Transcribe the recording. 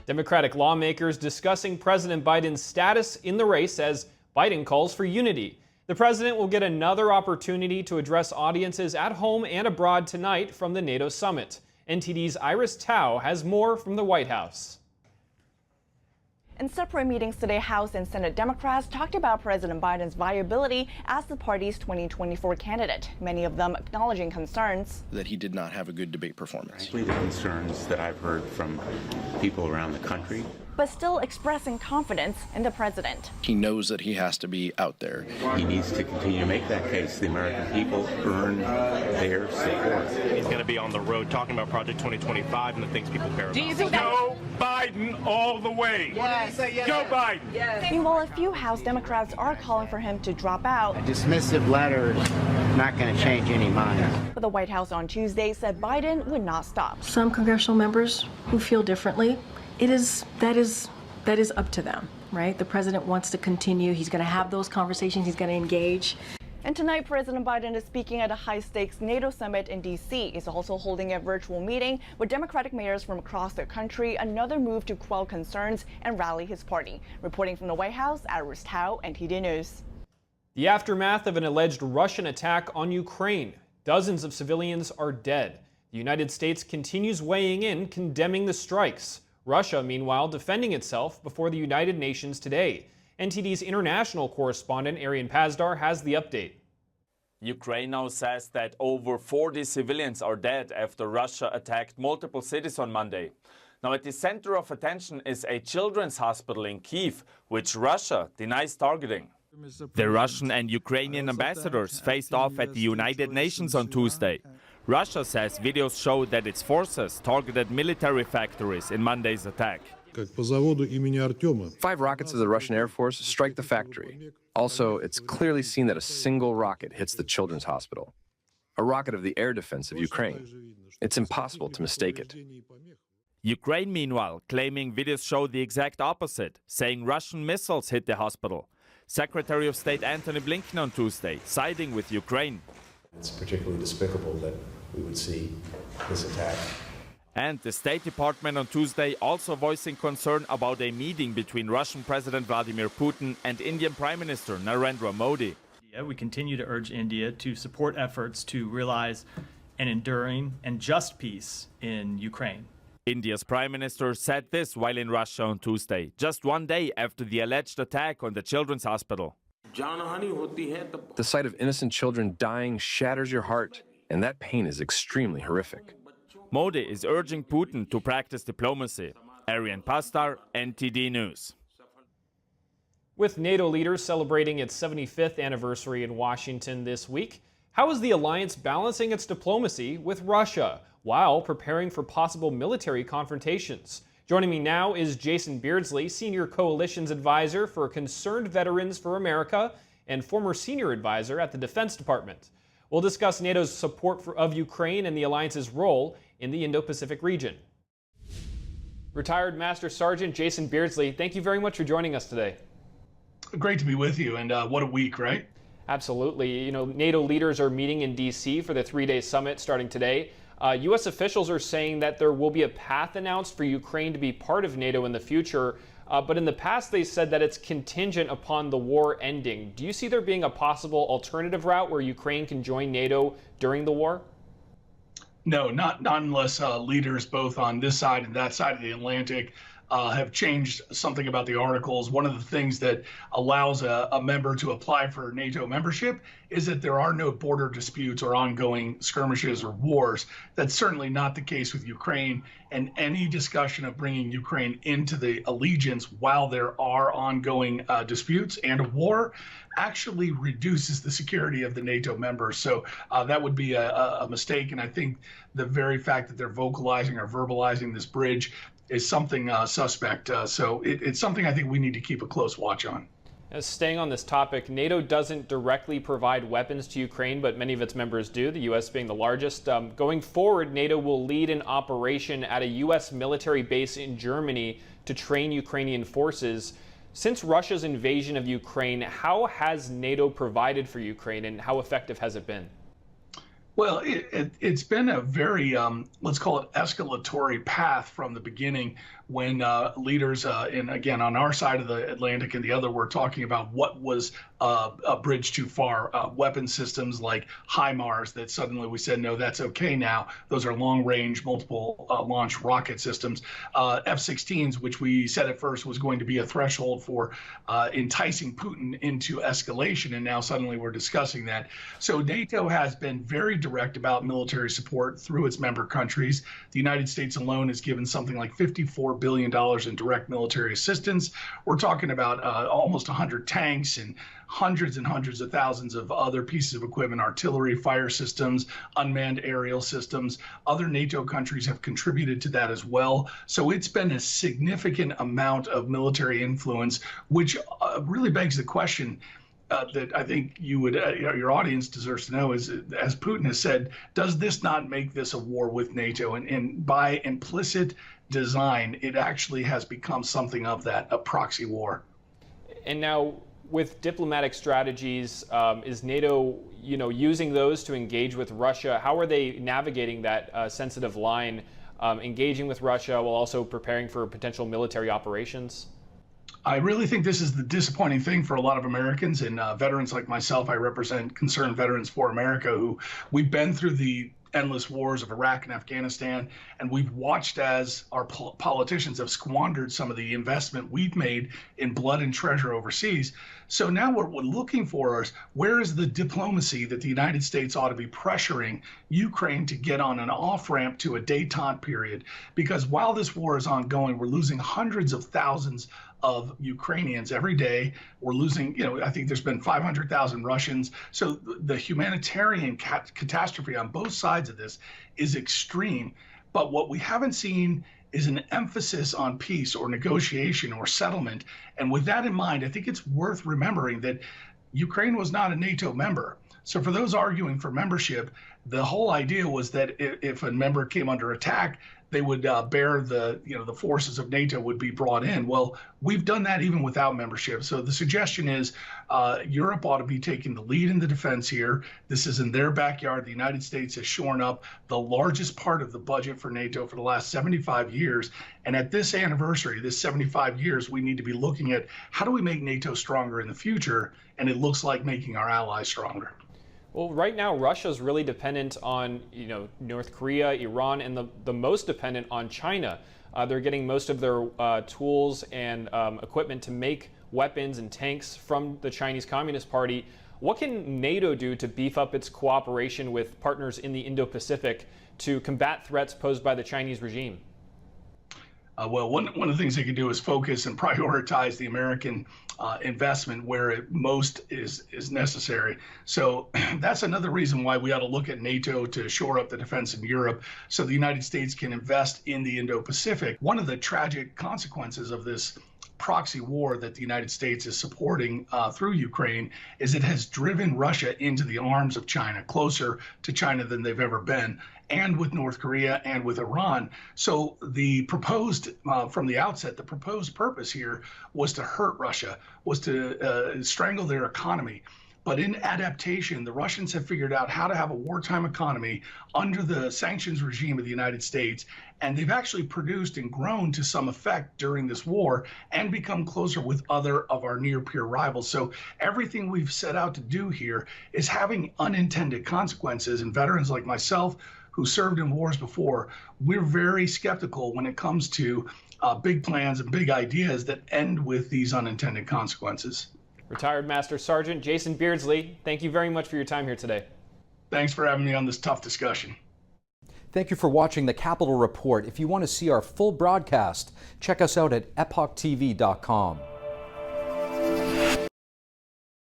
Democratic lawmakers discussing President Biden's status in the race as Biden calls for unity. The president will get another opportunity to address audiences at home and abroad tonight from the NATO summit. NTD's Iris Tao has more from the White House. In separate meetings today, House and Senate Democrats talked about President Biden's viability as the party's 2024 candidate, many of them acknowledging concerns that he did not have a good debate performance. Frankly, the concerns that I've heard from people around the country, but still expressing confidence in the president. He knows that he has to be out there. He needs to continue to make that case. The American people earn their support. He's going to be on the road talking about Project 2025 and the things people care about. Do you think Joe Biden all the way. Yes. Joe Biden. Yes. Meanwhile, a few House Democrats are calling for him to drop out. A dismissive letter is not going to change any minds. But the White House on Tuesday said Biden would not stop. Some congressional members who feel differently, that is up to them, right? The president wants to continue. He's going to have those conversations. He's going to engage. And tonight, President Biden is speaking at a high-stakes NATO summit in D.C. He's also holding a virtual meeting with Democratic mayors from across the country, another move to quell concerns and rally his party. Reporting from the White House, Iris Tao, NTD News. The aftermath of an alleged Russian attack on Ukraine. Dozens of civilians are dead. The United States continues weighing in, condemning the strikes. Russia, meanwhile, defending itself before the United Nations today. NTD's international correspondent Arian Pazdar has the update. Ukraine now says that over 40 civilians are dead after Russia attacked multiple cities on Monday. Now, at the center of attention is a children's hospital in Kyiv, which Russia denies targeting. The Russian and Ukrainian ambassadors faced off at the United Nations on Tuesday. Russia says videos show that its forces targeted military factories in Monday's attack. 5 rockets of the Russian Air Force strike the factory. Also, it's clearly seen that a single rocket hits the children's hospital. A rocket of the air defense of Ukraine. It's impossible to mistake it. Ukraine, meanwhile, claiming videos show the exact opposite, saying Russian missiles hit the hospital. Secretary of State Antony Blinken on Tuesday, siding with Ukraine. It's particularly despicable that we would see this attack. And the State Department on Tuesday also voicing concern about a meeting between Russian President Vladimir Putin and Indian Prime Minister Narendra Modi. We continue to urge India to support efforts to realize an enduring and just peace in Ukraine. India's Prime Minister said this while in Russia on Tuesday, just one day after the alleged attack on the children's hospital. The sight of innocent children dying shatters your heart, and that pain is extremely horrific. Modi is urging Putin to practice diplomacy. Arian Pazdar, NTD News. With NATO leaders celebrating its 75th anniversary in Washington this week, how is the alliance balancing its diplomacy with Russia while preparing for possible military confrontations? Joining me now is Jason Beardsley, Senior Coalitions Advisor for Concerned Veterans for America and former Senior Advisor at the Defense Department. We'll discuss NATO's support of Ukraine and the alliance's role in the Indo-Pacific region. Retired Master Sergeant Jason Beardsley, thank you very much for joining us today. Great to be with you, and what a week, right? Absolutely. You know, NATO leaders are meeting in D.C. for the 3-day summit starting today. U.S. officials are saying that there will be a path announced for Ukraine to be part of NATO in the future, but in the past they said that it's contingent upon the war ending. Do you see there being a possible alternative route where Ukraine can join NATO during the war? No, not unless leaders both on this side and that side of the Atlantic have changed something about the articles. One of the things that allows a member to apply for NATO membership is that there are no border disputes or ongoing skirmishes or wars. That's certainly not the case with Ukraine, and any discussion of bringing Ukraine into the allegiance while there are ongoing disputes and a war actually reduces the security of the NATO members. So that would be a mistake, and I think the very fact that they're vocalizing or verbalizing this bridge is something suspect. So it's something I think we need to keep a close watch on. Staying on this topic, NATO doesn't directly provide weapons to Ukraine, but many of its members do, the U.S. being the largest. Going forward, NATO will lead an operation at a U.S. military base in Germany to train Ukrainian forces. Since Russia's invasion of Ukraine, how has NATO provided for Ukraine and how effective has it been? Well, it's been a very, let's call it escalatory path from the beginning when leaders, and again, on our side of the Atlantic and the other, were talking about what was a bridge too far. Weapon systems like HIMARS that suddenly we said, no, that's okay now. Those are long-range, multiple launch rocket systems. F-16s, which we said at first was going to be a threshold for enticing Putin into escalation, and now suddenly we're discussing that. So NATO has been very direct about military support through its member countries. The United States alone has given something like $54 billion in direct military assistance. We're talking about almost 100 tanks and hundreds and hundreds of thousands of other pieces of equipment, artillery, fire systems, unmanned aerial systems. Other NATO countries have contributed to that as well. So it's been a significant amount of military influence, which really begs the question that I think you would, your audience deserves to know is, as Putin has said, does this not make this a war with NATO? And by implicit design, it actually has become something of that, a proxy war. And now, with diplomatic strategies, is NATO, using those to engage with Russia? How are they navigating that sensitive line, engaging with Russia while also preparing for potential military operations? I really think this is the disappointing thing for a lot of Americans and veterans like myself. I represent Concerned Veterans for America, who we've been through the endless wars of Iraq and Afghanistan, and we've watched as our politicians have squandered some of the investment we've made in blood and treasure overseas. So now what we're looking for is, where is the diplomacy that the United States ought to be pressuring Ukraine to get on an off-ramp to a détente period? Because while this war is ongoing, we're losing hundreds of thousands of Ukrainians every day. We're losing, I think there's been 500,000 Russians. So the humanitarian catastrophe on both sides of this is extreme. But what we haven't seen is an emphasis on peace or negotiation or settlement. And with that in mind, I think it's worth remembering that Ukraine was not a NATO member. So for those arguing for membership, the whole idea was that if a member came under attack, they would bear the forces of NATO would be brought in. Well, we've done that even without membership. So the suggestion is Europe ought to be taking the lead in the defense here. This is in their backyard. The United States has shorn up the largest part of the budget for NATO for the last 75 years. And at this anniversary, this 75 years, we need to be looking at how do we make NATO stronger in the future? And it looks like making our allies stronger. Well, right now, Russia's really dependent on, North Korea, Iran, and the most dependent on China. They're getting most of their tools and equipment to make weapons and tanks from the Chinese Communist Party. What can NATO do to beef up its cooperation with partners in the Indo-Pacific to combat threats posed by the Chinese regime? Well, one of the things they can do is focus and prioritize the American investment where it most is necessary. So that's another reason why we ought to look at NATO to shore up the defense in Europe so the United States can invest in the Indo-Pacific. One of the tragic consequences of this proxy war that the United States is supporting through Ukraine is it has driven Russia into the arms of China, closer to China than they've ever been, and with North Korea and with Iran. So the proposed, from the outset, the proposed purpose here was to hurt Russia, was to strangle their economy. But in adaptation, the Russians have figured out how to have a wartime economy under the sanctions regime of the United States. And they've actually produced and grown to some effect during this war and become closer with other of our near peer rivals. So everything we've set out to do here is having unintended consequences. And veterans like myself, who served in wars before, we're very skeptical when it comes to big plans and big ideas that end with these unintended consequences. Retired Master Sergeant Jason Beardsley, thank you very much for your time here today. Thanks for having me on this tough discussion. Thank you for watching the Capitol Report. If you want to see our full broadcast, check us out at epochtv.com.